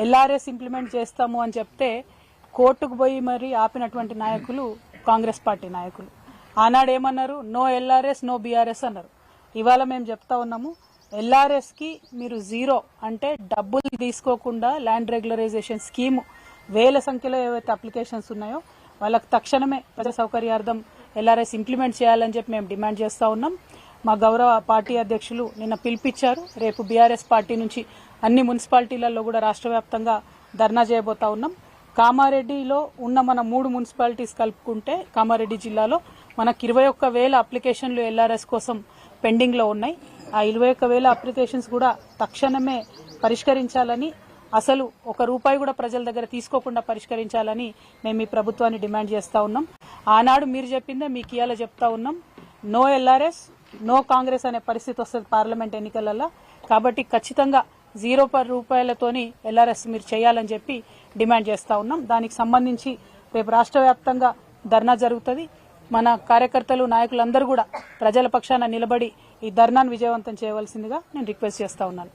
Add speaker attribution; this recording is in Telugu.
Speaker 1: ఎల్ఆర్ఎస్ ఇంప్లిమెంట్ చేస్తాము అని చెప్తే కోర్టుకు పోయి మరి ఆపినటువంటి నాయకులు కాంగ్రెస్ పార్టీ నాయకులు. ఆనాడు ఏమన్నారు? నో ఎల్ఆర్ఎస్ నో బీఆర్ఎస్ అన్నారు. ఇవాళ మేము చెప్తా ఉన్నాము, ఎల్ఆర్ఎస్కి మీరు జీరో అంటే డబ్బులు తీసుకోకుండా ల్యాండ్ రెగ్యులరైజేషన్ స్కీము వేల సంఖ్యలో ఏవైతే అప్లికేషన్స్ ఉన్నాయో వాళ్ళకి తక్షణమే ప్రజల సౌకర్యార్థం ఎల్ఆర్ఎస్ ఇంప్లిమెంట్ చేయాలని చెప్పి మేము డిమాండ్ చేస్తూ ఉన్నాం. మా గౌరవ పార్టీ అధ్యక్షులు నిన్న పిలిపించారు. రేపు బీఆర్ఎస్ పార్టీ నుంచి అన్ని మున్సిపాలిటీలలో కూడా రాష్ట్ర వ్యాప్తంగా ధర్నా చేయబోతా ఉన్నాం. కామారెడ్డిలో ఉన్న మన 3 మున్సిపాలిటీస్ కలుపుకుంటే కామారెడ్డి జిల్లాలో మనకు 21,000 అప్లికేషన్లు ఎల్ఆర్ఎస్ కోసం పెండింగ్లో ఉన్నాయి. ఆ 21,000 అప్లికేషన్స్ కూడా తక్షణమే పరిష్కరించాలని, అసలు ₹1 కూడా ప్రజల దగ్గర తీసుకోకుండా పరిష్కరించాలని మేము ఈ ప్రభుత్వాన్ని డిమాండ్ చేస్తూ ఉన్నాం. ఆనాడు మీరు చెప్పిందే మీకు ఇవాళ చెప్తా ఉన్నాం, నో ఎల్ఆర్ఎస్ నో కాంగ్రెస్ అనే పరిస్థితి వస్తుంది పార్లమెంట్ ఎన్నికలలో. కాబట్టి ఖచ్చితంగా ₹0 ఎల్ఆర్ఎస్ మీరు చేయాలని చెప్పి డిమాండ్ చేస్తూ ఉన్నాం. దానికి సంబంధించి రేపు రాష్ట్ర వ్యాప్తంగా ధర్నా జరుగుతుంది. మన కార్యకర్తలు నాయకులందరూ కూడా ప్రజల పక్షాన నిలబడి ఈ ధర్నాను విజయవంతం చేయవలసిందిగా నేను రిక్వెస్ట్ చేస్తా ఉన్నాను.